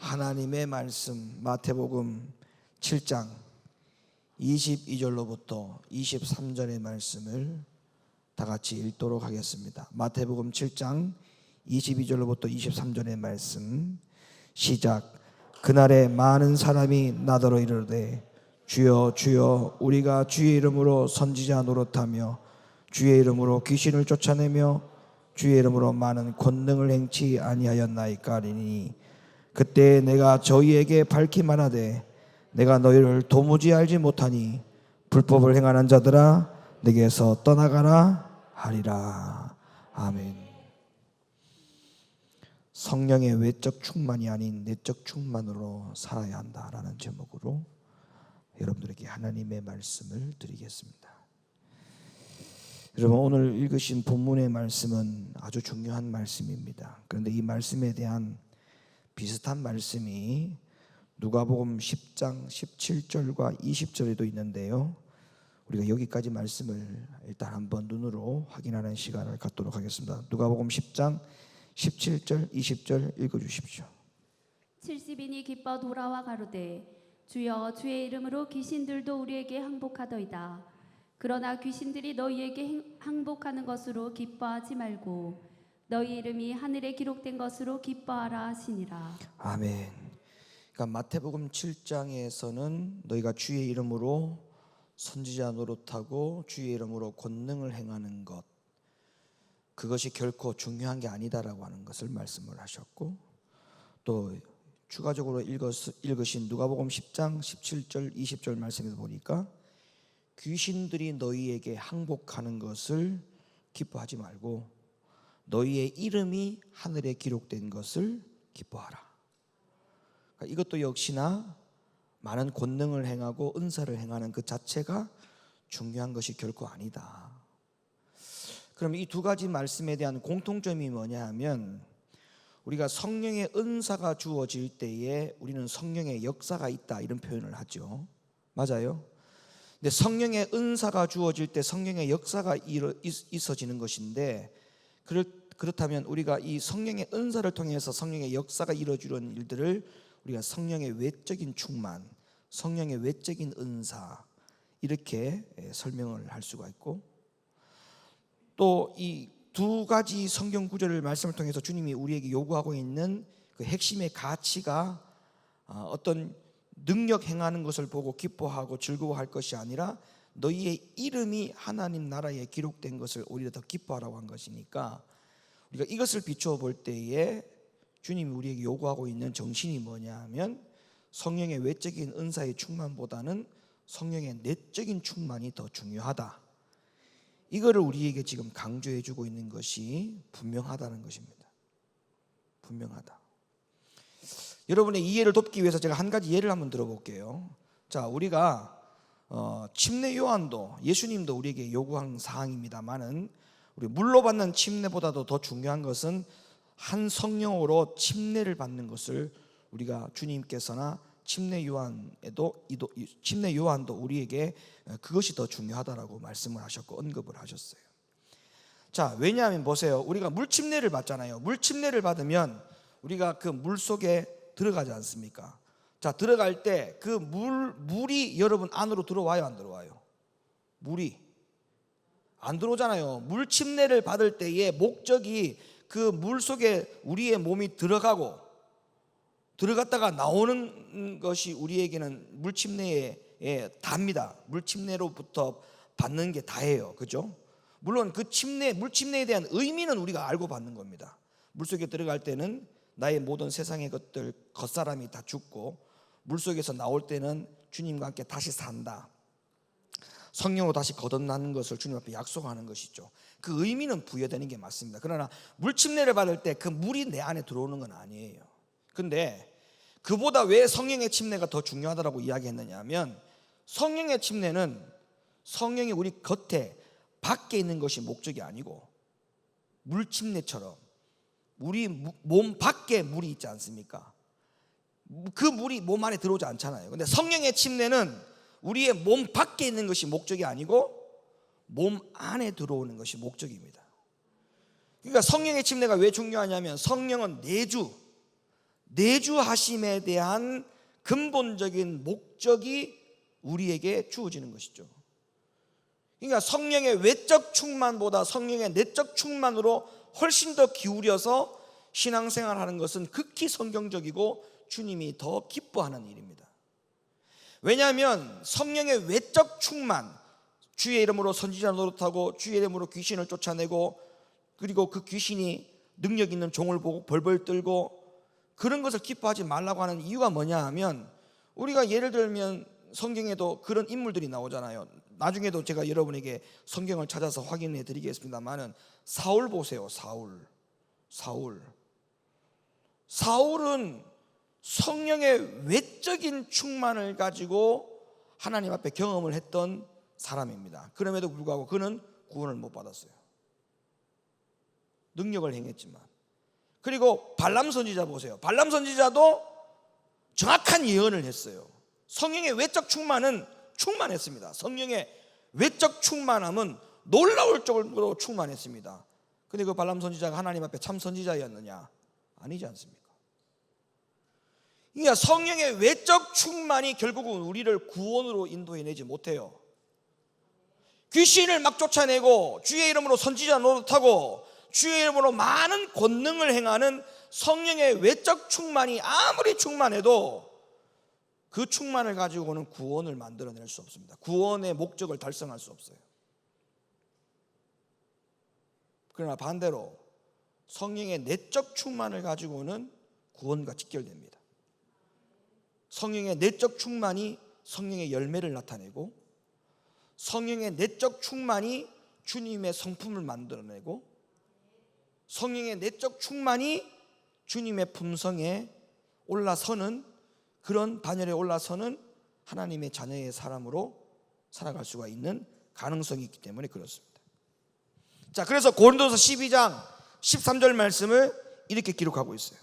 하나님의 말씀 마태복음 7장 22절로부터 23절의 말씀을 다 같이 읽도록 하겠습니다. 마태복음 7장 22절로부터 23절의 말씀 시작. 그날에 많은 사람이 나더러 이르되 주여 주여 우리가 주의 이름으로 선지자 노릇하며 주의 이름으로 귀신을 쫓아내며 주의 이름으로 많은 권능을 행치 아니하였나이까 하리니 그때 내가 저희에게 밝히 말하되 내가 너희를 도무지 알지 못하니 불법을 행하는 자들아 내게서 떠나가라 하리라. 아멘. 성령의 외적 충만이 아닌 내적 충만으로 살아야 한다라는 제목으로 여러분들에게 하나님의 말씀을 드리겠습니다. 여러분, 오늘 읽으신 본문의 말씀은 아주 중요한 말씀입니다. 그런데 이 말씀에 대한 비슷한 말씀이 누가복음 10장 17절과 20절에도 있는데요, 우리가 여기까지 말씀을 일단 한번 눈으로 확인하는 시간을 갖도록 하겠습니다. 누가복음 10장 17절 20절 읽어주십시오. 70인이 기뻐 돌아와 가로되 주여 주의 이름으로 귀신들도 우리에게 항복하더이다. 그러나 귀신들이 너희에게 항복하는 것으로 기뻐하지 말고 너희 이름이 하늘에 기록된 것으로 기뻐하라 하시니라. 아멘. 그러니까 마태복음 7장에서는 너희가 주의 이름으로 선지자 노릇하고 주의 이름으로 권능을 행하는 것, 그것이 결코 중요한 게 아니다라고 하는 것을 말씀을 하셨고, 또 추가적으로 읽으신 누가복음 10장 17절 20절 말씀에서 보니까 귀신들이 너희에게 항복하는 것을 기뻐하지 말고 너희의 이름이 하늘에 기록된 것을 기뻐하라. 그러니까 이것도 역시나 많은 권능을 행하고 은사를 행하는 그 자체가 중요한 것이 결코 아니다. 그럼 이 두 가지 말씀에 대한 공통점이 뭐냐 하면, 우리가 성령의 은사가 주어질 때에 우리는 성령의 역사가 있다, 이런 표현을 하죠. 맞아요. 근데 성령의 은사가 주어질 때 성령의 역사가 있어지는 것인데, 그렇다면 우리가 이 성령의 은사를 통해서 성령의 역사가 이루어지는 일들을 우리가 성령의 외적인 충만, 성령의 외적인 은사, 이렇게 설명을 할 수가 있고, 또 이 두 가지 성경 구절을 말씀을 통해서 주님이 우리에게 요구하고 있는 그 핵심의 가치가 어떤 능력 행하는 것을 보고 기뻐하고 즐거워할 것이 아니라 너희의 이름이 하나님 나라에 기록된 것을 오히려 더 기뻐하라고 한 것이니까, 우리가 이것을 비추어 볼 때에 주님이 우리에게 요구하고 있는 정신이 뭐냐 하면, 성령의 외적인 은사의 충만보다는 성령의 내적인 충만이 더 중요하다, 이거를 우리에게 지금 강조해 주고 있는 것이 분명하다는 것입니다. 분명하다. 여러분의 이해를 돕기 위해서 제가 한 가지 예를 한번 들어볼게요. 자, 우리가 침례 요한도, 예수님도 우리에게 요구한 사항입니다만은, 우리 물로 받는 침례보다도 더 중요한 것은 한 성령으로 침례를 받는 것을 우리가 주님께서나 침례 요한도 우리에게 그것이 더 중요하다라고 말씀을 하셨고 언급을 하셨어요. 자, 왜냐하면 보세요, 우리가 물 침례를 받잖아요. 물 침례를 받으면 우리가 그 물 속에 들어가지 않습니까? 자, 들어갈 때 그 물이 여러분 안으로 들어와요, 안 들어와요? 물이 안 들어오잖아요. 물 침례를 받을 때의 목적이 그 물 속에 우리의 몸이 들어갔다가 나오는 것이 우리에게는 물 침례의 답니다. 물 침례로부터 받는 게 다예요. 그죠? 물론 그 물 침례에 대한 의미는 우리가 알고 받는 겁니다. 물 속에 들어갈 때는 나의 모든 세상의 것들, 겉사람이 다 죽고, 물 속에서 나올 때는 주님과 함께 다시 산다, 성령으로 다시 거듭나는 것을 주님 앞에 약속하는 것이죠. 그 의미는 부여되는 게 맞습니다. 그러나 물 침례를 받을 때 그 물이 내 안에 들어오는 건 아니에요. 근데 그보다 왜 성령의 침례가 더 중요하다고 이야기했느냐 하면, 성령의 침례는 성령이 우리 겉에 밖에 있는 것이 목적이 아니고, 물 침례처럼 우리 몸 밖에 물이 있지 않습니까? 그 물이 몸 안에 들어오지 않잖아요. 근데 성령의 침례는 우리의 몸 밖에 있는 것이 목적이 아니고 몸 안에 들어오는 것이 목적입니다. 그러니까 성령의 침례가 왜 중요하냐면, 성령은 내주, 내주하심에 대한 근본적인 목적이 우리에게 주어지는 것이죠. 그러니까 성령의 외적 충만보다 성령의 내적 충만으로 훨씬 더 기울여서 신앙생활하는 것은 극히 성경적이고 주님이 더 기뻐하는 일입니다. 왜냐하면 성령의 외적 충만, 주의 이름으로 선지자 노릇하고 주의 이름으로 귀신을 쫓아내고 그리고 그 귀신이 능력 있는 종을 보고 벌벌 떨고 그런 것을 기뻐하지 말라고 하는 이유가 뭐냐 하면, 우리가 예를 들면 성경에도 그런 인물들이 나오잖아요. 나중에도 제가 여러분에게 성경을 찾아서 확인해 드리겠습니다만은 사울 보세요. 사울은 성령의 외적인 충만을 가지고 하나님 앞에 경험을 했던 사람입니다. 그럼에도 불구하고 그는 구원을 못 받았어요. 능력을 행했지만. 그리고 발람 선지자 보세요. 발람 선지자도 정확한 예언을 했어요. 성령의 외적 충만은 충만했습니다. 성령의 외적 충만함은 놀라울 정도로 충만했습니다. 근데 그 발람 선지자가 하나님 앞에 참 선지자였느냐? 아니지 않습니까? 그러니까 성령의 외적 충만이 결국은 우리를 구원으로 인도해내지 못해요. 귀신을 막 쫓아내고 주의 이름으로 선지자 노릇하고 주의 이름으로 많은 권능을 행하는 성령의 외적 충만이 아무리 충만해도 그 충만을 가지고는 구원을 만들어낼 수 없습니다. 구원의 목적을 달성할 수 없어요. 그러나 반대로 성령의 내적 충만을 가지고는 구원과 직결됩니다. 성령의 내적 충만이 성령의 열매를 나타내고, 성령의 내적 충만이 주님의 성품을 만들어내고, 성령의 내적 충만이 주님의 품성에 올라서는, 그런 반열에 올라서는 하나님의 자녀의 사람으로 살아갈 수가 있는 가능성이 있기 때문에 그렇습니다. 자, 그래서 고린도서 12장 13절 말씀을 이렇게 기록하고 있어요.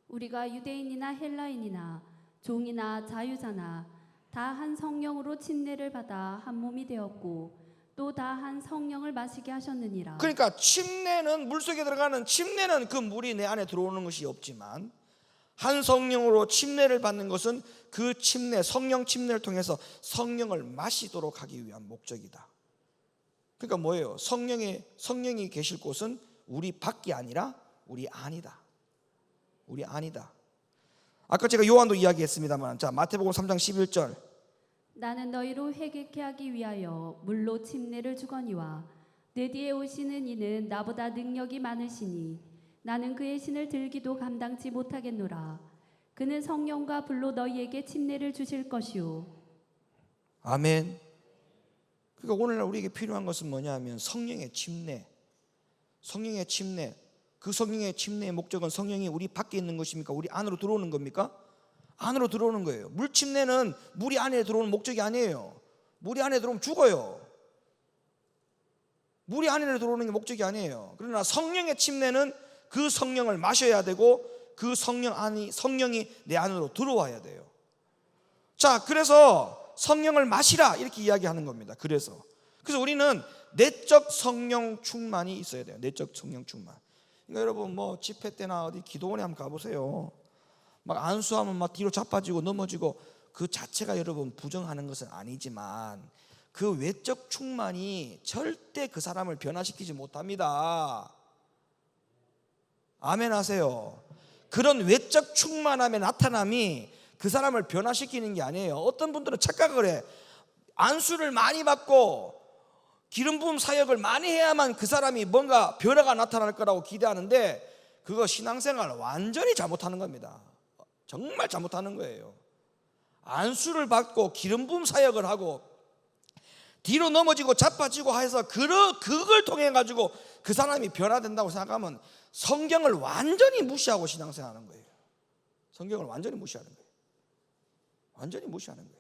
우리가 유대인이나 헬라인이나 종이나 자유자나 다 한 성령으로 침례를 받아 한 몸이 되었고 또 다 한 성령을 마시게 하셨느니라. 그러니까 침례는, 물속에 들어가는 침례는 그 물이 내 안에 들어오는 것이 없지만, 한 성령으로 침례를 받는 것은 그 침례, 성령 침례를 통해서 성령을 마시도록 하기 위한 목적이다. 그러니까 뭐예요? 성령이 계실 곳은 우리 밖이 아니라 우리 안이다. 우리 안이다. 아까 제가 요한도 이야기했습니다만, 자, 마태복음 3장 11절. 나는 너희로 회개케 하기 위하여 물로 침례를 주거니와 내 뒤에 오시는 이는 나보다 능력이 많으시니 나는 그의 신을 들기도 감당치 못하겠노라. 그는 성령과 불로 너희에게 침례를 주실 것이요. 아멘. 그러니까 오늘날 우리에게 필요한 것은 뭐냐 하면 성령의 침례. 성령의 침례. 그 성령의 침례의 목적은 성령이 우리 밖에 있는 것입니까? 우리 안으로 들어오는 겁니까? 안으로 들어오는 거예요. 물 침례는 물이 안에 들어오는 목적이 아니에요. 물이 안에 들어오면 죽어요. 물이 안에 들어오는 게 목적이 아니에요. 그러나 성령의 침례는 그 성령을 마셔야 되고 그 성령이 내 안으로 들어와야 돼요. 자, 그래서 성령을 마시라 이렇게 이야기하는 겁니다. 그래서 우리는 내적 성령 충만이 있어야 돼요. 내적 성령 충만. 그러니까 여러분 뭐 집회 때나 어디 기도원에 한번 가보세요. 막 안수하면 막 뒤로 자빠지고 넘어지고 그 자체가 여러분 부정하는 것은 아니지만 그 외적 충만이 절대 그 사람을 변화시키지 못합니다. 아멘 하세요. 그런 외적 충만함의 나타남이 그 사람을 변화시키는 게 아니에요. 어떤 분들은 착각을 해. 안수를 많이 받고 기름 부음 사역을 많이 해야만 그 사람이 뭔가 변화가 나타날 거라고 기대하는데 그거 신앙생활 완전히 잘못하는 겁니다. 정말 잘못하는 거예요. 안수를 받고 기름 부음 사역을 하고 뒤로 넘어지고 자빠지고 해서 그걸 통해 가지고 그 사람이 변화된다고 생각하면 성경을 완전히 무시하고 신앙생활하는 거예요. 성경을 완전히 무시하는 거예요. 완전히 무시하는 거예요.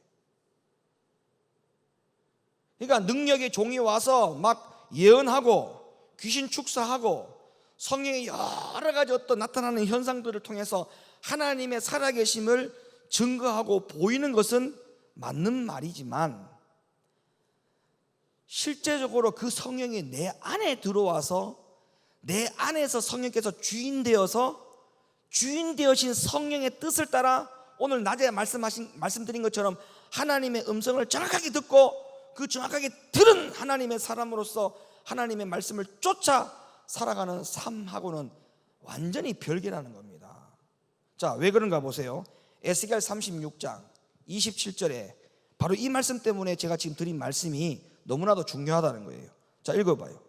그러니까 능력의 종이 와서 막 예언하고 귀신 축사하고 성령의 여러 가지 어떤 나타나는 현상들을 통해서 하나님의 살아계심을 증거하고 보이는 것은 맞는 말이지만 실제적으로 그 성령이 내 안에 들어와서 내 안에서 성령께서 주인 되어서 주인 되어신 성령의 뜻을 따라 오늘 낮에 말씀드린 것처럼 하나님의 음성을 정확하게 듣고 그 정확하게 들은 하나님의 사람으로서 하나님의 말씀을 쫓아 살아가는 삶하고는 완전히 별개라는 겁니다. 자, 왜 그런가 보세요. 에스겔 36장 27절에 바로 이 말씀 때문에 제가 지금 드린 말씀이 너무나도 중요하다는 거예요. 자, 읽어봐요.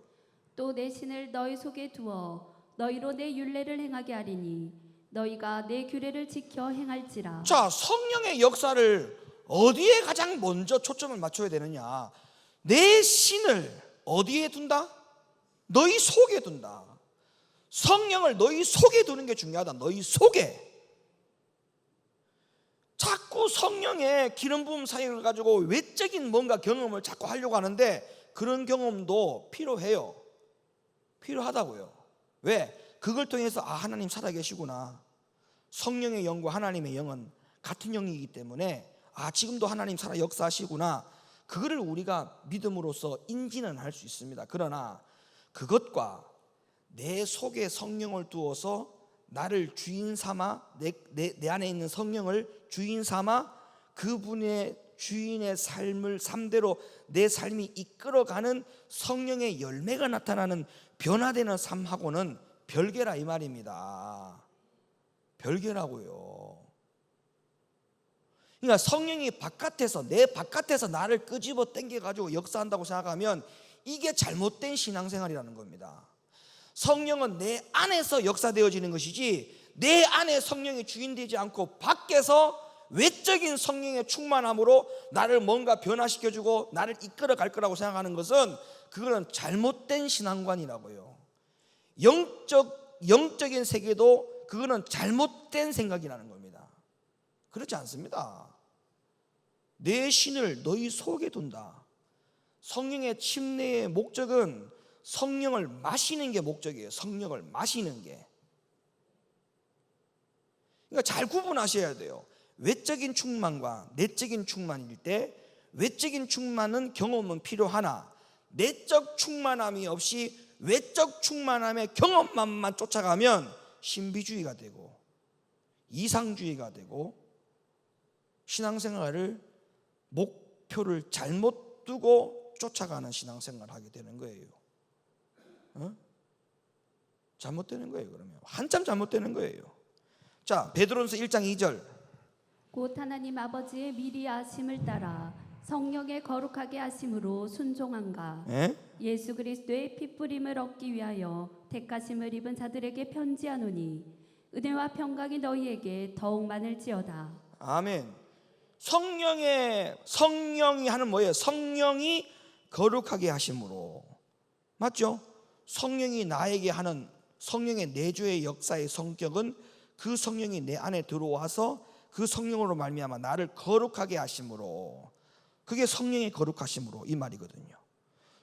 또 내 신을 너희 속에 두어 너희로 내 율례를 행하게 하리니 너희가 내 규례를 지켜 행할지라. 자, 성령의 역사를 어디에 가장 먼저 초점을 맞춰야 되느냐? 내 신을 어디에 둔다? 너희 속에 둔다. 성령을 너희 속에 두는 게 중요하다. 너희 속에. 자꾸 성령의 기름 부음 사역을 가지고 외적인 뭔가 경험을 자꾸 하려고 하는데 그런 경험도 필요해요. 필요하다고요. 왜? 그걸 통해서 하나님 살아계시구나. 성령의 영과 하나님의 영은 같은 영이기 때문에 지금도 하나님 살아 역사하시구나. 그거를 우리가 믿음으로써 인지는 할 수 있습니다. 그러나 그것과 내 속에 성령을 두어서 나를 주인 삼아 내 안에 있는 성령을 주인 삼아 그분의 주인의 삶을 삶대로 내 삶이 이끌어가는 성령의 열매가 나타나는 변화되는 삶하고는 별개라 이 말입니다. 별개라고요. 그러니까 성령이 내 바깥에서 나를 끄집어 당겨가지고 역사한다고 생각하면 이게 잘못된 신앙생활이라는 겁니다. 성령은 내 안에서 역사되어지는 것이지 내 안에 성령이 주인되지 않고 밖에서 외적인 성령의 충만함으로 나를 뭔가 변화시켜주고 나를 이끌어갈 거라고 생각하는 것은 그거는 잘못된 신앙관이라고요. 영적인 세계도 그거는 잘못된 생각이라는 겁니다. 그렇지 않습니다. 내 신을 너희 속에 둔다. 성령의 침례의 목적은 성령을 마시는 게 목적이에요. 성령을 마시는 게. 그러니까 잘 구분하셔야 돼요. 외적인 충만과 내적인 충만일 때 외적인 충만은 경험은 필요하나 내적 충만함이 없이 외적 충만함의 경험만만 쫓아가면 신비주의가 되고 이상주의가 되고 신앙생활을 목표를 잘못 두고 쫓아가는 신앙생활을 하게 되는 거예요. 잘못되는 거예요. 그러면 한참 잘못되는 거예요. 자, 베드로전서 1장 2절. 곧 하나님 아버지의 미리 하심을 따라 성령의 거룩하게 하심으로 순종한가. 예수 그리스도의 핏부림을 얻기 위하여 택하심을 입은 자들에게 편지하노니 은혜와 평강이 너희에게 더욱 많을지어다. 아멘. 성령이 하는 뭐예요? 성령이 거룩하게 하심으로. 맞죠? 성령이 나에게 하는 성령의 내주의 역사의 성격은 그 성령이 내 안에 들어와서 그 성령으로 말미암아 나를 거룩하게 하심으로. 그게 성령의 거룩하심으로 이 말이거든요.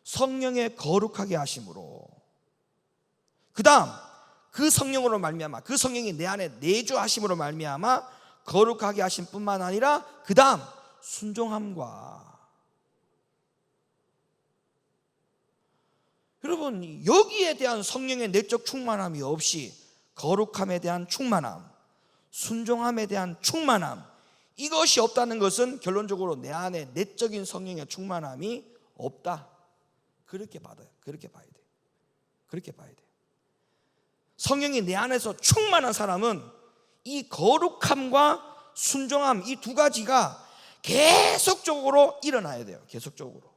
성령의 거룩하게 하심으로. 그 다음 그 성령으로 말미암아 그 성령이 내 안에 내주하심으로 말미암아 거룩하게 하심 뿐만 아니라 그 다음 순종함과. 여러분, 여기에 대한 성령의 내적 충만함이 없이 거룩함에 대한 충만함, 순종함에 대한 충만함, 이것이 없다는 것은 결론적으로 내 안에 내적인 성령의 충만함이 없다. 그렇게 봐야 돼요. 그렇게 봐야 돼요. 성령이 내 안에서 충만한 사람은 이 거룩함과 순종함, 이 두 가지가 계속적으로 일어나야 돼요. 계속적으로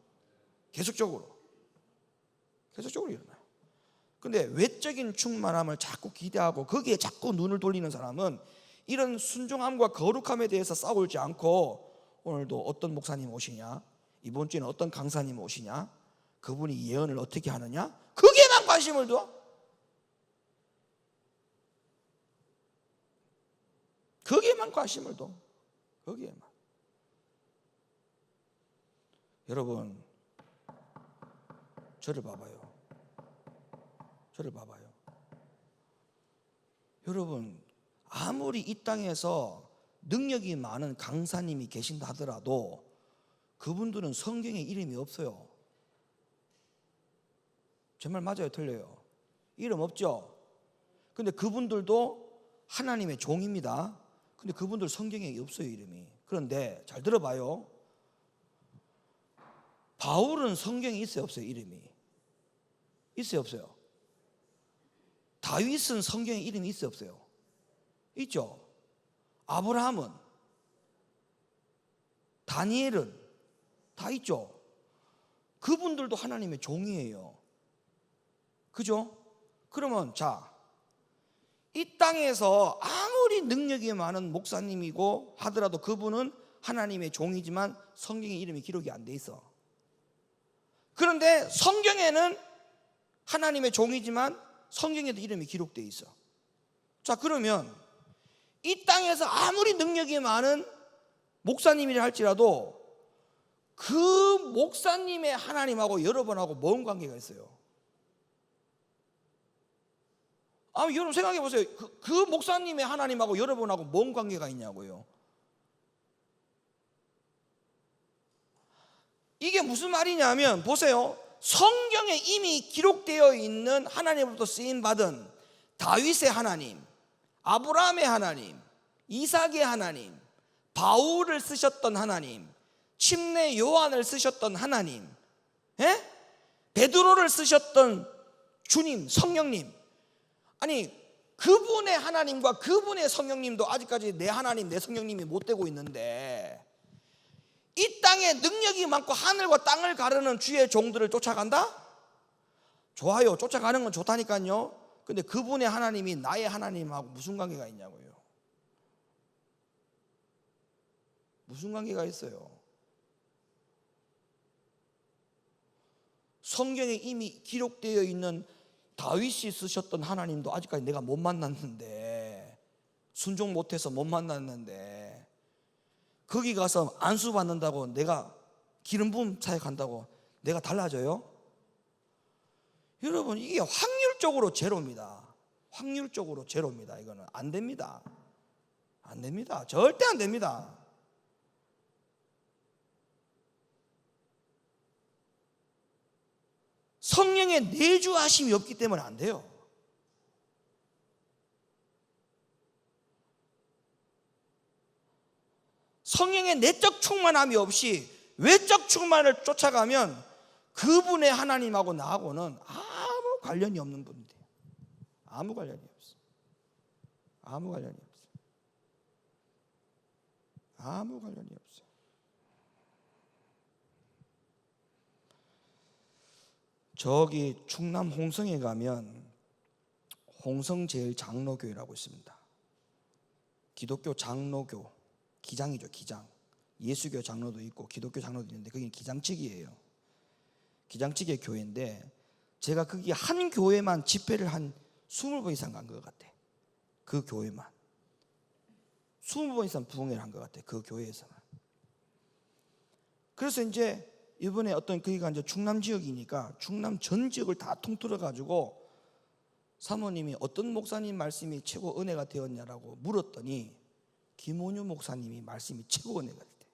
일어나요. 근데 외적인 충만함을 자꾸 기대하고 거기에 자꾸 눈을 돌리는 사람은 이런 순종함과 거룩함에 대해서 싸우지 않고 오늘도 어떤 목사님 오시냐, 이번 주에는 어떤 강사님 오시냐, 그분이 예언을 어떻게 하느냐, 거기에만 관심을 둬. 거기에만 관심을 둬. 거기에만. 여러분, 저를 봐봐요. 여러분, 아무리 이 땅에서 능력이 많은 강사님이 계신다 하더라도 그분들은 성경에 이름이 없어요. 제 말 맞아요, 틀려요? 이름 없죠? 근데 그분들도 하나님의 종입니다. 근데 그분들 성경에 없어요, 이름이. 그런데 잘 들어봐요. 바울은 성경에 있어요, 없어요, 이름이? 있어요, 없어요? 다윗은 성경에 이름이 있어요, 없어요? 있죠. 아브라함은, 다니엘은 다 있죠. 그분들도 하나님의 종이에요. 그죠? 그러면 자, 이 땅에서 아무리 능력이 많은 목사님이고 하더라도 그분은 하나님의 종이지만 성경에 이름이 기록이 안 돼 있어. 그런데 성경에는 하나님의 종이지만 성경에도 이름이 기록되어 있어. 자, 그러면 이 땅에서 아무리 능력이 많은 목사님이라 할지라도 그 목사님의 하나님하고 여러분하고 뭔 관계가 있어요? 여러분 생각해 보세요. 그 목사님의 하나님하고 여러분하고 뭔 관계가 있냐고요. 이게 무슨 말이냐면 보세요. 성경에 이미 기록되어 있는 하나님으로부터 쓰임받은 다윗의 하나님, 아브라함의 하나님, 이삭의 하나님, 바울을 쓰셨던 하나님, 침례 요한을 쓰셨던 하나님, 베드로를 쓰셨던 주님, 성령님, 아니 그분의 하나님과 그분의 성령님도 아직까지 내 하나님, 내 성령님이 못 되고 있는데 이 땅에 능력이 많고 하늘과 땅을 가르는 주의 종들을 쫓아간다? 좋아요, 쫓아가는 건 좋다니까요. 근데 그분의 하나님이 나의 하나님하고 무슨 관계가 있냐고요. 무슨 관계가 있어요? 성경에 이미 기록되어 있는 다윗이 쓰셨던 하나님도 아직까지 내가 못 만났는데, 순종 못해서 못 만났는데 거기 가서 안수 받는다고 내가 기름 부음 사역한다고 내가 달라져요? 여러분 이게 확률적으로 제로입니다. 확률적으로 제로입니다. 이거는 안 됩니다. 안 됩니다. 절대 안 됩니다. 성령의 내주하심이 없기 때문에 안 돼요. 성령의 내적 충만함이 없이 외적 충만을 쫓아가면 그분의 하나님하고 나하고는 아무 관련이 없는 분이에요. 아무 관련이 없어. 아무 관련이 없어. 아무 관련이 없어. 저기 충남 홍성에 가면 홍성제일장로교회라고 있습니다. 기독교 장로교, 기장이죠, 기장. 예수교 장로도 있고 기독교 장로도 있는데 거기는 기장측이에요. 기장측의 교회인데 제가 거기 한 교회만 집회를 한 20번 이상 간 것 같아. 그 교회만 20번 이상 부흥회를 한 것 같아. 그 교회에서만. 그래서 이제 이번에 어떤 거기가 이제 충남 지역이니까 충남 전 지역을 다 통틀어 가지고 사모님이 어떤 목사님 말씀이 최고 은혜가 되었냐라고 물었더니 김원유 목사님이 말씀이 최고 은혜가 됐대.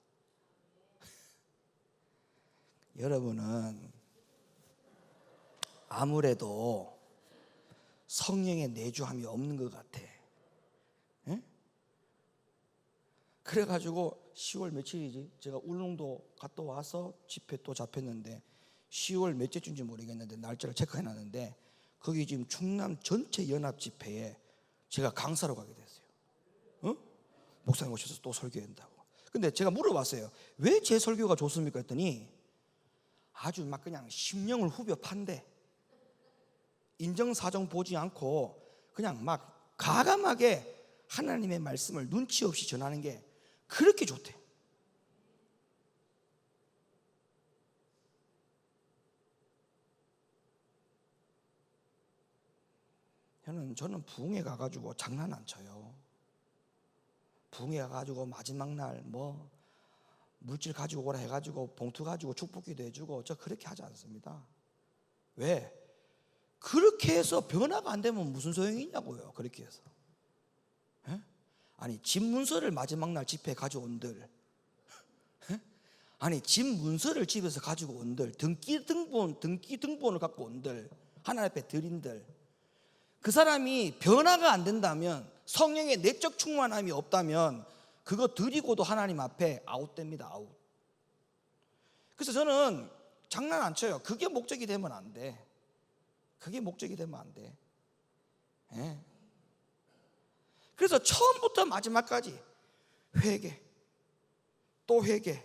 여러분은 아무래도 성령의 내주함이 없는 것 같아. 그래가지고 10월 며칠이지? 제가 울릉도 갔다 와서 집회 또 잡혔는데 10월 몇째 주인지 모르겠는데 날짜를 체크해놨는데 거기 지금 충남 전체 연합 집회에 제가 강사로 가게 됐어요. 목사님 오셔서 또 설교한다고. 근데 제가 물어봤어요. 왜 제 설교가 좋습니까? 했더니 아주 막 그냥 심령을 후벼 판대. 인정사정 보지 않고 그냥 막 가감하게 하나님의 말씀을 눈치 없이 전하는 게 그렇게 좋대. 저는 부흥회 가가지고 장난 안 쳐요. 부흥회 가가지고 마지막 날 뭐 물질 가지고 오라 해가지고 봉투 가지고 축복기도 해주고 저 그렇게 하지 않습니다. 왜? 그렇게 해서 변화가 안 되면 무슨 소용이 있냐고요. 그렇게 해서. 아니 집 문서를 마지막 날 집회에 가져온들, 아니 집 문서를 집에서 가지고 온들, 등기 등본을 갖고 온들, 하나님 앞에 드린들, 그 사람이 변화가 안 된다면 성령의 내적 충만함이 없다면 그거 드리고도 하나님 앞에 아웃됩니다. 아웃. 그래서 저는 장난 안 쳐요. 그게 목적이 되면 안 돼. 그게 목적이 되면 안 돼. 예. 그래서 처음부터 마지막까지 회개, 또 회개,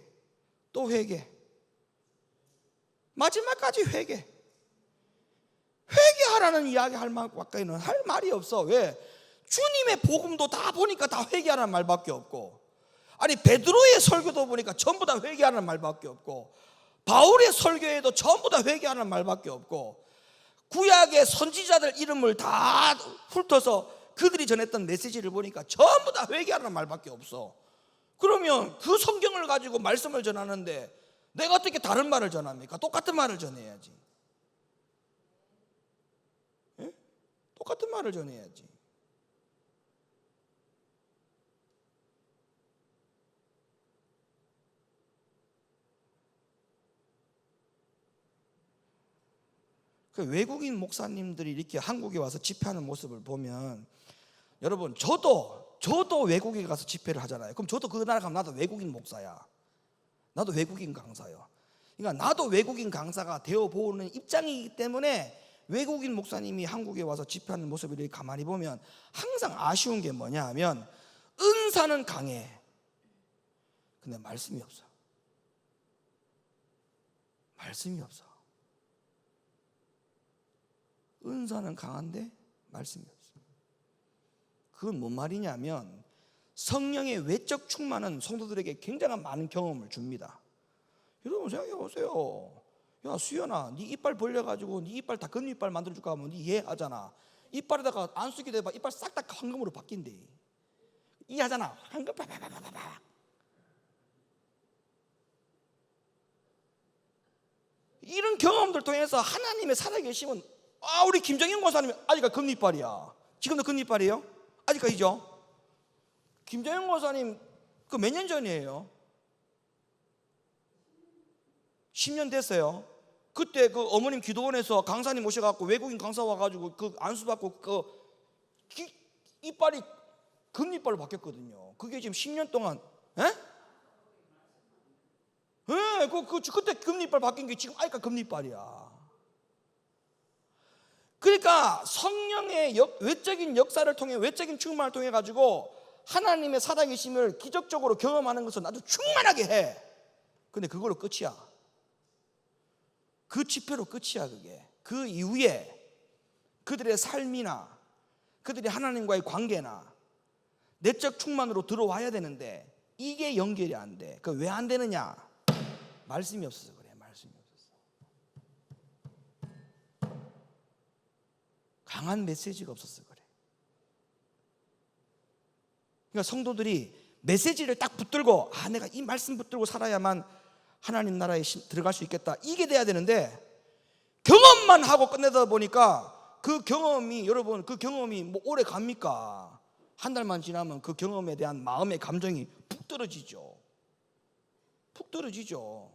또 회개, 마지막까지 회개. 회개하라는 이야기 할 말까지는 할 말이 없어. 왜? 주님의 복음도 다 보니까 다 회개하라는 말밖에 없고, 아니 베드로의 설교도 보니까 전부 다 회개하라는 말밖에 없고, 바울의 설교에도 전부 다 회개하라는 말밖에 없고, 구약의 선지자들 이름을 다 훑어서 그들이 전했던 메시지를 보니까 전부 다 회개하라는 말밖에 없어. 그러면 그 성경을 가지고 말씀을 전하는데 내가 어떻게 다른 말을 전합니까? 똑같은 말을 전해야지. 예? 똑같은 말을 전해야지. 그 외국인 목사님들이 이렇게 한국에 와서 집회하는 모습을 보면, 여러분 저도 외국에 가서 집회를 하잖아요. 그럼 저도 그 나라 가면 나도 외국인 목사야. 나도 외국인 강사요. 그러니까 나도 외국인 강사가 되어보는 입장이기 때문에 외국인 목사님이 한국에 와서 집회하는 모습을 이렇게 가만히 보면 항상 아쉬운 게 뭐냐 하면, 은사는 강해. 근데 말씀이 없어. 말씀이 없어. 은사는 강한데 말씀이 없어. 그건 뭔 말이냐면, 성령의 외적 충만은 성도들에게 굉장한 많은 경험을 줍니다. 여러분 생각해 보세요. 야 수연아, 네 이빨 벌려가지고 네 이빨 다 금이빨 만들어줄까 하면 네 이해하잖아. 이빨에다가 안 쓰게 되면 이빨 싹 다 황금으로 바뀐대. 이해하잖아. 황금 바바바바바. 이런 경험들 통해서 하나님의 살아계심은, 우리 김정현 권사님 아직까지 금이빨이야. 지금도 금이빨이에요? 아직까지죠? 김정현 권사님 그 몇 년 전이에요? 10년 됐어요. 그때 그 어머님 기도원에서 강사님 오셔갖고 외국인 강사 와가지고 그 안수받고 그 이빨이 금이빨로 바뀌었거든요. 그게 지금 10년 동안, 그때 금이빨 바뀐 게 지금 아직까지 금이빨이야. 그러니까 성령의 외적인 역사를 통해, 외적인 충만을 통해 가지고 하나님의 살아계심을 기적적으로 경험하는 것은 아주 충만하게 해. 근데 그걸로 끝이야. 그 집회로 끝이야. 그게 그 이후에 그들의 삶이나 그들이 하나님과의 관계나 내적 충만으로 들어와야 되는데 이게 연결이 안 돼. 그 왜 안 되느냐? 말씀이 없어서 그래. 말씀이 없어서. 강한 메시지가 없었어 그래. 그러니까 성도들이 메시지를 딱 붙들고, 내가 이 말씀 붙들고 살아야만 하나님 나라에 들어갈 수 있겠다, 이게 돼야 되는데, 경험만 하고 끝내다 보니까 그 경험이, 여러분 그 경험이 뭐 오래 갑니까? 한 달만 지나면 그 경험에 대한 마음의 감정이 푹 떨어지죠. 푹 떨어지죠.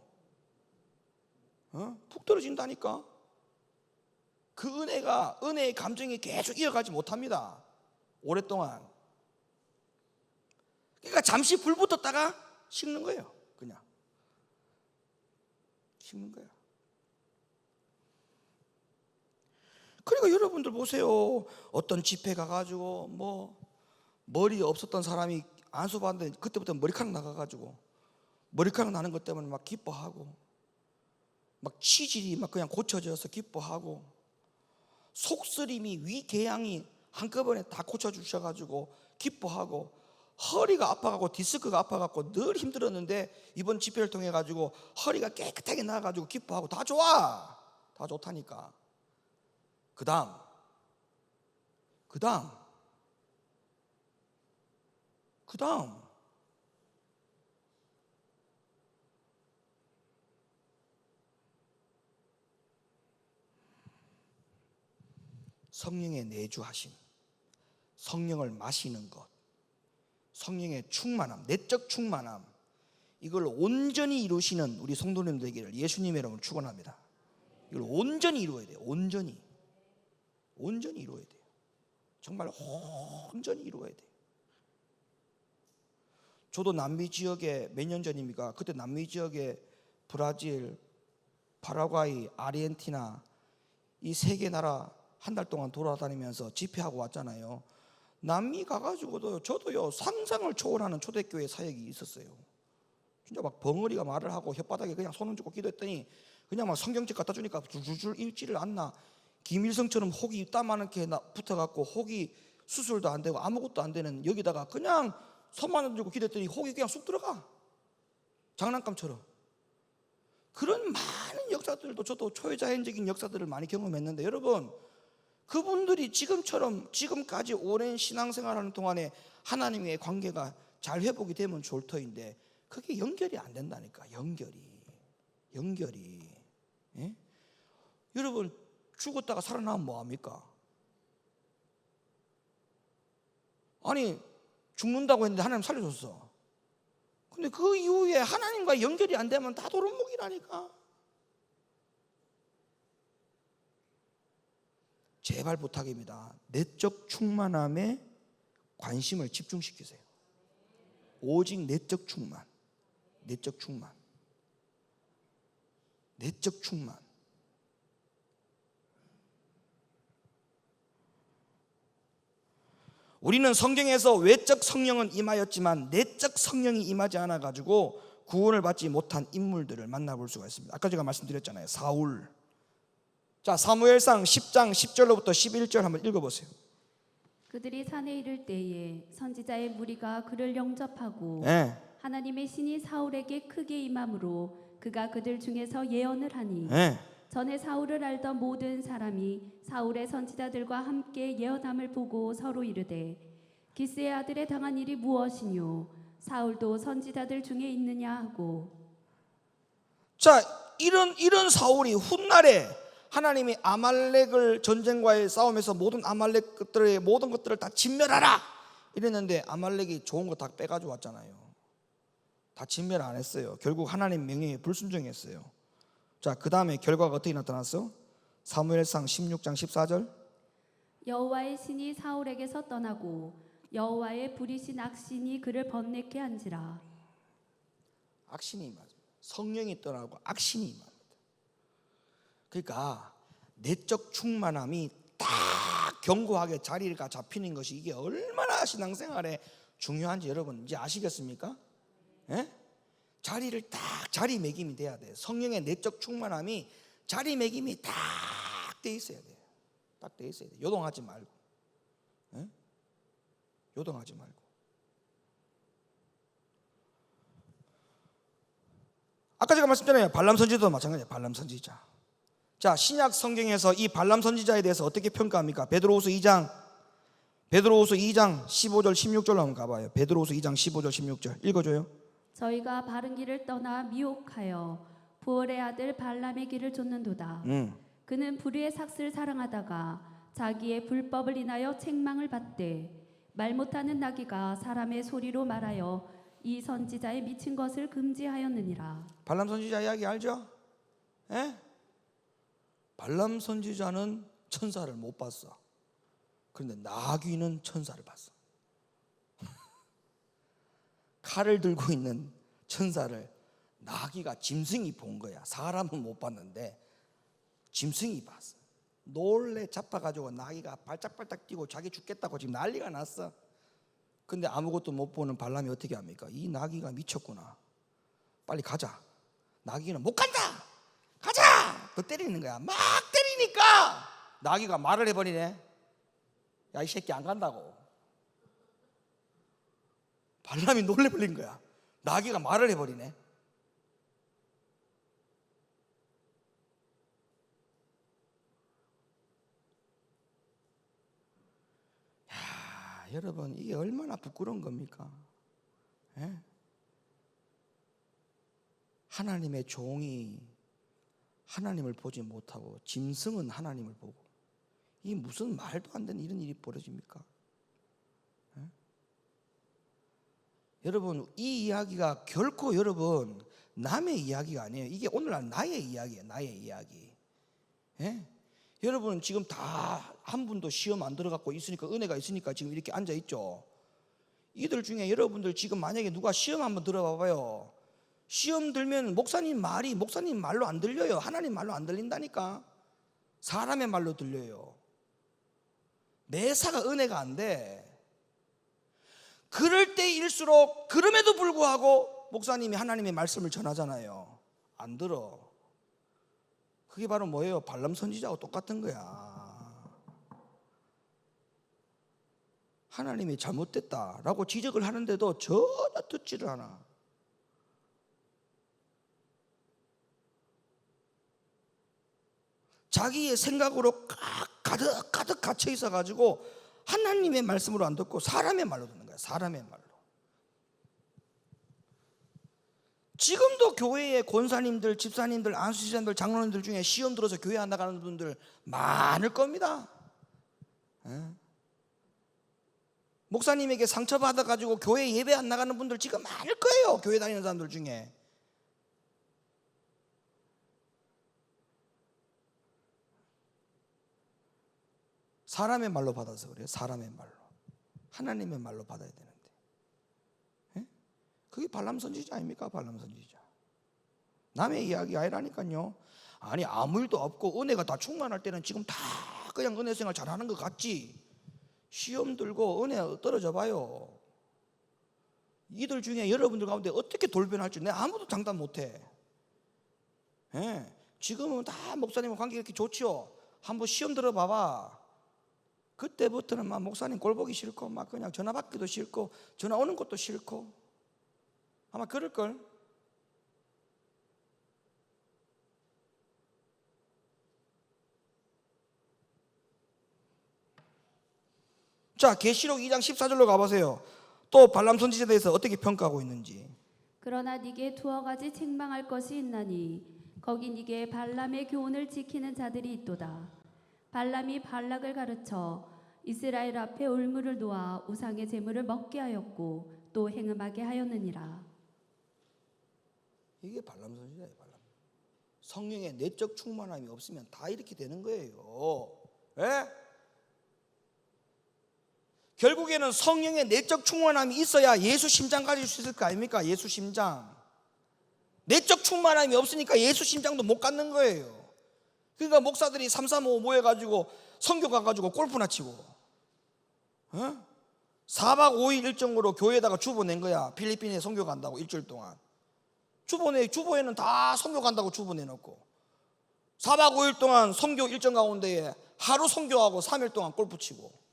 푹 떨어진다니까. 그 은혜의 감정이 계속 이어가지 못합니다. 오랫동안. 그러니까 잠시 불 붙었다가 식는 거예요. 그냥 식는 거예요. 그러니까 여러분들 보세요. 어떤 집회 가가지고 뭐 머리 없었던 사람이 안수받는데 그때부터 머리카락 나가가지고 머리카락 나는 것 때문에 막 기뻐하고, 막 치질이 막 그냥 고쳐져서 기뻐하고, 속쓰림이 위궤양이 한꺼번에 다 고쳐주셔가지고 기뻐하고, 허리가 아파가고 디스크가 아파가고 늘 힘들었는데 이번 집회를 통해 가지고 허리가 깨끗하게 나아가지고 기뻐하고, 다 좋아. 다 좋다니까. 그 다음 성령의 내주하심, 성령을 마시는 것, 성령의 충만함, 내적 충만함, 이걸 온전히 이루시는 우리 성도님들 되기를 예수님의 이름으로 축원합니다. 이걸 온전히 이루어야 돼요. 온전히 이루어야 돼요. 정말 온전히 이루어야 돼요. 저도 남미 지역에 몇 년 전입니까? 그때 남미 지역에 브라질, 파라과이, 아르헨티나 이 세 개 나라 한 달 동안 돌아다니면서 집회하고 왔잖아요. 남미 가가지고도 저도요 상상을 초월하는 초대교회 사역이 있었어요. 진짜 막 벙어리가 말을 하고 혓바닥에 그냥 손을 쥐고 기도했더니 그냥 막 성경책 갖다 주니까 줄줄 읽지를 않나. 김일성처럼 혹이 땀많게 붙어갖고 혹이 수술도 안 되고 아무것도 안 되는 여기다가 그냥 손만 얹고 기도했더니 혹이 그냥 쑥 들어가. 장난감처럼. 그런 많은 역사들도 저도 초자연적인 역사들을 많이 경험했는데 여러분, 그분들이 지금까지 오랜 신앙생활하는 동안에 하나님의 관계가 잘 회복이 되면 좋을 터인데 그게 연결이 안 된다니까. 연결이 예? 여러분, 죽었다가 살아나면 뭐합니까? 아니, 죽는다고 했는데 하나님 살려줬어. 근데 그 이후에 하나님과 연결이 안 되면 다 도루묵이라니까. 제발 부탁입니다. 내적 충만함에 관심을 집중시키세요. 오직 내적 충만. 우리는 성경에서 외적 성령은 임하였지만 내적 성령이 임하지 않아 가지고 구원을 받지 못한 인물들을 만나볼 수가 있습니다. 아까 제가 말씀드렸잖아요. 사울. 자, 사무엘상 10장 10절로부터 11절 한번 읽어보세요. 그들이 산에 이를 때에 선지자의 무리가 그를 영접하고 네. 하나님의 신이 사울에게 크게 임함으로 그가 그들 중에서 예언을 하니 네. 전에 사울을 알던 모든 사람이 사울의 선지자들과 함께 예언함을 보고 서로 이르되 기스의 아들에 당한 일이 무엇이뇨? 사울도 선지자들 중에 있느냐 하고. 자, 이런 사울이 훗날에 하나님이 아말렉을 전쟁과의 싸움에서 모든 아말렉 것들의 모든 것들을 다 진멸하라 이랬는데 아말렉이 좋은 거 다 빼가지고 왔잖아요. 다 진멸 안 했어요. 결국 하나님 명령에 불순종했어요. 자, 그 다음에 결과가 어떻게 나타났어? 사무엘상 16장 14절. 여호와의 신이 사울에게서 떠나고 여호와의 부리신 악신이 그를 번뇌케 한지라. 악신이 임하죠. 성령이 떠나고 악신이 임합니다. 그러니까 내적 충만함이 딱 견고하게 자리가 잡히는 것이 이게 얼마나 신앙생활에 중요한지 여러분 이제 아시겠습니까? 예? 자리를 딱 자리매김이 돼야 돼요. 성령의 내적 충만함이 자리매김이 딱 돼 있어야 돼요. 딱 돼 있어야 돼요. 요동하지 말고. 예? 요동하지 말고. 아까 제가 말씀드렸잖아요. 발람 선지자도 마찬가지예요. 발람 선지자. 자, 신약 성경에서 이 발람 선지자에 대해서 어떻게 평가합니까? 베드로후서 2장 15절 16절로 한번 가봐요. 베드로후서 2장 15절 16절 읽어줘요. 저희가 바른 길을 떠나 미혹하여 부올의 아들 발람의 길을 쫓는도다. 그는 불의의 삭슬 사랑하다가 자기의 불법을 인하여 책망을 받되 말 못하는 나귀가 사람의 소리로 말하여 이 선지자의 미친 것을 금지하였느니라. 발람 선지자 이야기 알죠? 예? 발람 선지자는 천사를 못 봤어. 그런데 나귀는 천사를 봤어. 칼을 들고 있는 천사를 나귀가 짐승이 본 거야. 사람은 못 봤는데 짐승이 봤어. 놀래 잡아가지고 나귀가 발짝발짝 뛰고 자기 죽겠다고 지금 난리가 났어. 근데 아무것도 못 보는 발람이 어떻게 합니까? 이 나귀가 미쳤구나. 빨리 가자. 나귀는 못 간다. 가자. 또 때리는 거야. 막 때리니까 나귀가 말을 해버리네. 야, 이 새끼 안 간다고. 발람이 놀래버린 거야. 나귀가 말을 해버리네. 야, 여러분 이게 얼마나 부끄러운 겁니까? 예? 하나님의 종이 하나님을 보지 못하고 짐승은 하나님을 보고, 이 무슨 말도 안 되는 이런 일이 벌어집니까? 예? 여러분 이 이야기가 결코 여러분 남의 이야기가 아니에요. 이게 오늘날 나의 이야기예요. 나의 이야기. 예? 여러분 지금 다 한 분도 시험 안 들어갖고 있으니까, 은혜가 있으니까 지금 이렇게 앉아 있죠. 이들 중에 여러분들 지금 만약에 누가 시험 한번 들어봐봐요. 시험 들면 목사님 말로 안 들려요. 하나님 말로 안 들린다니까. 사람의 말로 들려요. 매사가 은혜가 안 돼. 그럴 때일수록 그럼에도 불구하고 목사님이 하나님의 말씀을 전하잖아요. 안 들어. 그게 바로 뭐예요? 발람 선지자하고 똑같은 거야. 하나님이 잘못됐다라고 지적을 하는데도 전혀 듣지를 않아. 자기의 생각으로 가득 갇혀 있어가지고 하나님의 말씀으로 안 듣고 사람의 말로 듣는 거야. 사람의 말로. 지금도 교회의 권사님들, 집사님들, 안수지사님들, 장로님들 중에 시험 들어서 교회 안 나가는 분들 많을 겁니다. 목사님에게 상처받아가지고 교회 예배 안 나가는 분들 지금 많을 거예요. 교회 다니는 사람들 중에. 사람의 말로 받아서 그래요. 사람의 말로. 하나님의 말로 받아야 되는데. 그게 발람 선지자 아닙니까? 발람 선지자. 남의 이야기 아니라니까요. 아니 아무 일도 없고 은혜가 다 충만할 때는 지금 다 그냥 은혜 생활 잘하는 것 같지. 시험 들고 은혜 떨어져 봐요. 이들 중에 여러분들 가운데 어떻게 돌변할지 내가 아무도 장담 못해. 지금은 다 목사님과 관계가 이렇게 좋죠. 한번 시험 들어봐봐. 그때부터는 막 목사님 꼴 보기 싫고 막 그냥 전화 받기도 싫고 전화 오는 것도 싫고 아마 그럴걸. 자, 계시록 2장 14절로 가보세요. 또 발람 선지자에 대해서 어떻게 평가하고 있는지. 그러나 네게 두어 가지 책망할 것이 있나니 거기 네게 발람의 교훈을 지키는 자들이 있도다. 발람이 발락을 가르쳐 이스라엘 앞에 울무를 놓아 우상의 제물을 먹게 하였고 또 행음하게 하였느니라. 이게 발람 선지자예요. 발람. 성령의 내적 충만함이 없으면 다 이렇게 되는 거예요. 예? 결국에는 성령의 내적 충만함이 있어야 예수 심장 가질 수 있을 거 아닙니까? 예수 심장. 내적 충만함이 없으니까 예수 심장도 못 갖는 거예요. 그러니까 목사들이 335 모여가지고 선교 가가지고 골프나 치고 4박 5일 일정으로 교회에다가 주보 낸 거야. 필리핀에 선교 간다고 일주일 동안. 주보에는 다 선교 간다고 주보 내놓고 4박 5일 동안 선교 일정 가운데에 하루 선교하고 3일 동안 골프 치고.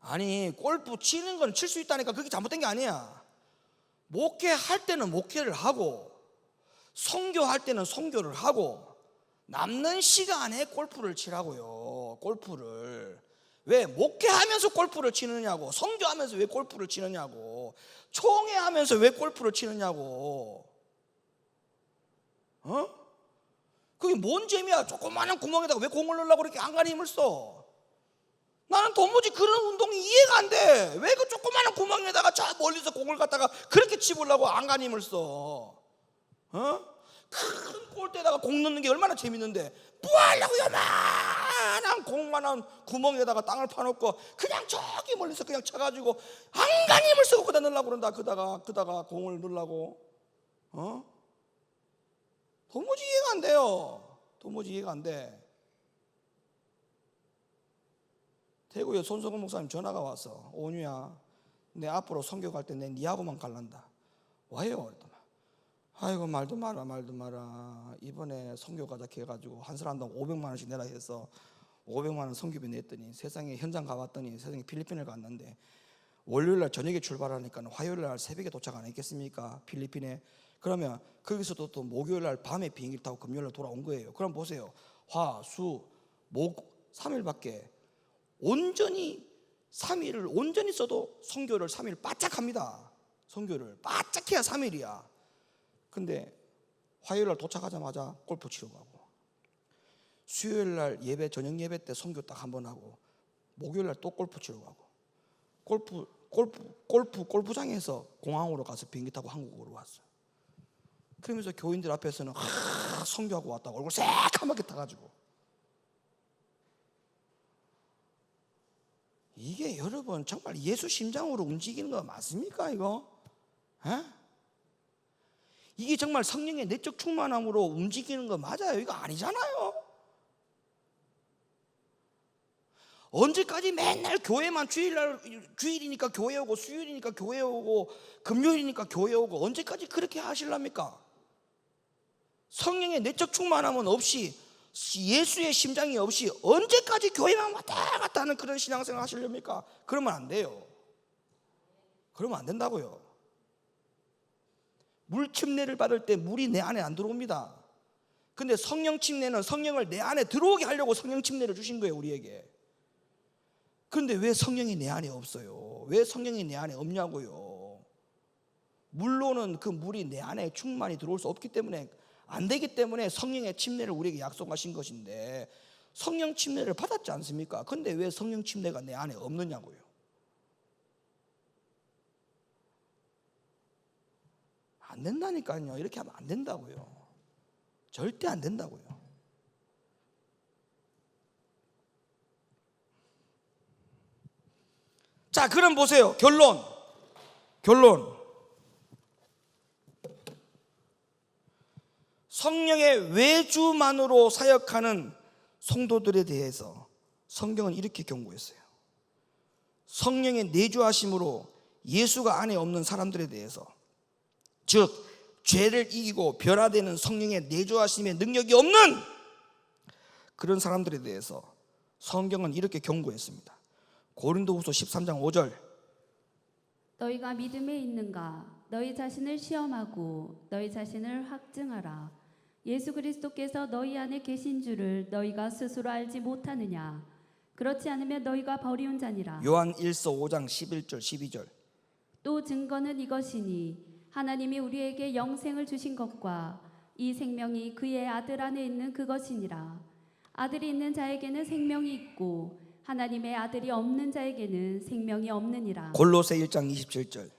아니 골프 치는 건 칠 수 있다니까 그게 잘못된 게 아니야. 목회할 때는 목회를 하고 선교할 때는 선교를 하고 남는 시간에 골프를 치라고요. 골프를. 왜 목회하면서 골프를 치느냐고. 선교하면서 왜 골프를 치느냐고. 총회하면서 왜 골프를 치느냐고. 그게 뭔 재미야. 조그마한 구멍에다가 왜 공을 넣으려고 그렇게 안간히 힘을 써. 나는 도무지 그런 운동이 이해가 안 돼. 왜 그 조그마한 구멍에다가 저 멀리서 공을 갖다가 그렇게 치보려고 안간히 힘을 써. 큰 골대에다가 공 넣는 게 얼마나 재밌는데 뭐 하려고 요만한 공만한 구멍에다가 땅을 파놓고 그냥 저기 멀리서 그냥 쳐가지고 안간히 힘을 쓰고 그다 넣으려고 그런다. 그다가 공을 넣으려고. 도무지 이해가 안 돼요. 도무지 이해가 안 돼. 대구에 손성근 목사님 전화가 왔어. 오뉴야, 내 앞으로 선교 갈 때 내 니하고만 갈란다. 와요. 그랬더니 아이고 말도 마라. 이번에 선교 가자 해가지고 한 사람당 500만 원씩 내라 해서 500만 원 선교비 냈더니 세상에 현장 가봤더니 세상에 필리핀을 갔는데 월요일날 저녁에 출발하니까 화요일날 새벽에 도착 안 했겠습니까? 필리핀에. 그러면 거기서도 또 목요일날 밤에 비행기를 타고 금요일날 돌아온 거예요. 그럼 보세요. 화, 수, 목 3일밖에 온전히 3일을 온전히 써도 선교를 3일 바짝 합니다. 선교를 바짝 해야 3일이야. 근데 화요일날 도착하자마자 골프 치러 가고 수요일날 예배 저녁 예배 때 선교 딱 한 번 하고 목요일날 또 골프 치러 가고 골프장에서 공항으로 가서 비행기 타고 한국으로 왔어요. 그러면서 교인들 앞에서는 성교하고 왔다고 얼굴 새까맣게 타가지고. 이게 여러분 정말 예수 심장으로 움직이는 거 맞습니까 이거? 에? 이게 정말 성령의 내적 충만함으로 움직이는 거 맞아요? 이거 아니잖아요. 언제까지 맨날 교회만 주일이니까 교회 오고 수요일이니까 교회 오고 금요일이니까 교회 오고 언제까지 그렇게 하실랍니까? 성령의 내적 충만함은 없이 예수의 심장이 없이 언제까지 교회만 왔다 갔다 하는 그런 신앙생활 하시렵니까? 그러면 안 돼요. 그러면 안 된다고요. 물 침례를 받을 때 물이 내 안에 안 들어옵니다. 근데 성령 침례는 성령을 내 안에 들어오게 하려고 성령 침례를 주신 거예요, 우리에게. 그런데 왜 성령이 내 안에 없어요? 왜 성령이 내 안에 없냐고요? 물로는 그 물이 내 안에 충만히 들어올 수 없기 때문에, 안 되기 때문에 성령의 침례를 우리에게 약속하신 것인데, 성령 침례를 받았지 않습니까? 근데 왜 성령 침례가 내 안에 없느냐고요? 안 된다니까요. 이렇게 하면 안 된다고요. 절대 안 된다고요. 자, 그럼 보세요. 결론. 성령의 외주만으로 사역하는 성도들에 대해서 성경은 이렇게 경고했어요. 성령의 내주하심으로 예수가 안에 없는 사람들에 대해서, 즉 죄를 이기고 변화되는 성령의 내주하심의 능력이 없는 그런 사람들에 대해서 성경은 이렇게 경고했습니다. 고린도후서 13장 5절. 너희가 믿음에 있는가? 너희 자신을 시험하고 너희 자신을 확증하라. 예수 그리스도께서 너희 안에 계신 줄을 너희가 스스로 알지 못하느냐? 그렇지 않으면 너희가 버리운 자니라. 요한 1서 5장 11절 12절. 또 증거는 이것이니 하나님이 우리에게 영생을 주신 것과 이 생명이 그의 아들 안에 있는 그것이니라. 아들이 있는 자에게는 생명이 있고 하나님의 아들이 없는 자에게는 생명이 없느니라. 골로새 1장 27절.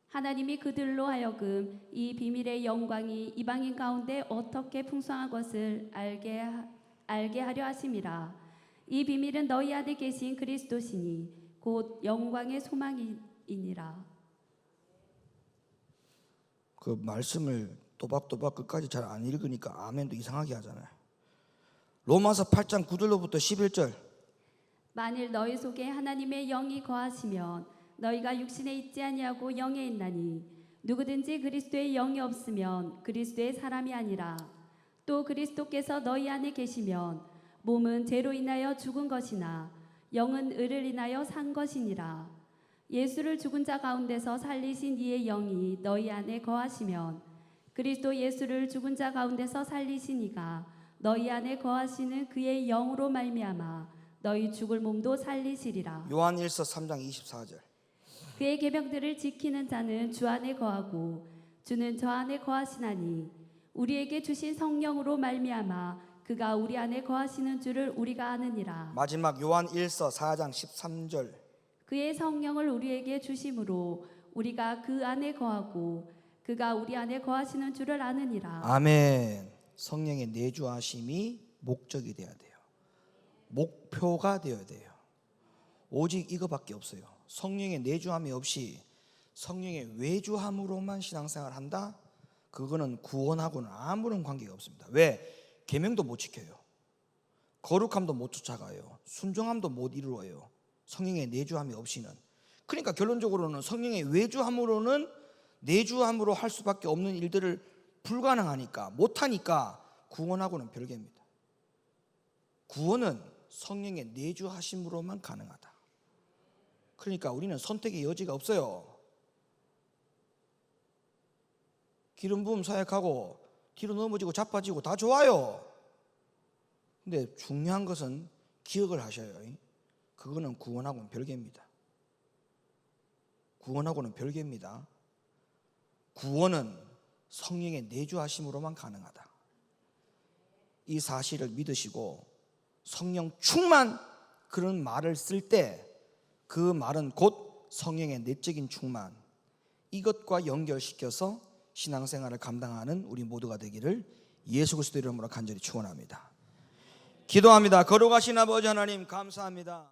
하나님이 그들로 하여금 이 비밀의 영광이 이방인 가운데 어떻게 풍성한 것을 알게 하려 하심이라. 이 비밀은 너희 안에 계신 그리스도시니 곧 영광의 소망이니라. 그 말씀을 또박또박 끝까지 잘 안 읽으니까 아멘도 이상하게 하잖아요. 로마서 8장 9절로부터 11절. 만일 너희 속에 하나님의 영이 거하시면 너희가 육신에 있지 아니하고 영에 있나니 누구든지 그리스도의 영이 없으면 그리스도의 사람이 아니라. 또 그리스도께서 너희 안에 계시면 몸은 죄로 인하여 죽은 것이나 영은 의를 인하여 산 것이니라. 예수를 죽은 자 가운데서 살리신 이의 영이 너희 안에 거하시면 그리스도 예수를 죽은 자 가운데서 살리신 이가 너희 안에 거하시는 그의 영으로 말미암아 너희 죽을 몸도 살리시리라. 요한 1서 3장 24절. 그의 계명들을 지키는 자는 주 안에 거하고 주는 저 안에 거하시나니 우리에게 주신 성령으로 말미암아 그가 우리 안에 거하시는 줄을 우리가 아느니라. 마지막 요한 1서 4장 13절. 그의 성령을 우리에게 주심으로 우리가 그 안에 거하고 그가 우리 안에 거하시는 줄을 아느니라. 아멘. 성령의 내주하심이 목적이 되어야 돼요. 목표가 되어야 돼요. 오직 이거밖에 없어요. 성령의 내주함이 없이 성령의 외주함으로만 신앙생활을 한다? 그거는 구원하고는 아무런 관계가 없습니다. 왜? 계명도 못 지켜요. 거룩함도 못 쫓아가요. 순종함도 못 이루어요. 성령의 내주함이 없이는. 그러니까 결론적으로는 성령의 외주함으로는 내주함으로 할 수밖에 없는 일들을 불가능하니까, 못하니까 구원하고는 별개입니다. 구원은 성령의 내주하심으로만 가능하다. 그러니까 우리는 선택의 여지가 없어요. 기름 부음 사역하고 뒤로 넘어지고 자빠지고 다 좋아요. 근데 중요한 것은 기억을 하셔요. 그거는 구원하고는 별개입니다. 구원하고는 별개입니다. 구원은 성령의 내주하심으로만 가능하다. 이 사실을 믿으시고 성령 충만, 그런 말을 쓸 때 그 말은 곧 성령의 내적인 충만, 이것과 연결시켜서 신앙생활을 감당하는 우리 모두가 되기를 예수 그리스도 이름으로 간절히 축원합니다. 기도합니다. 거룩하신 아버지 하나님 감사합니다.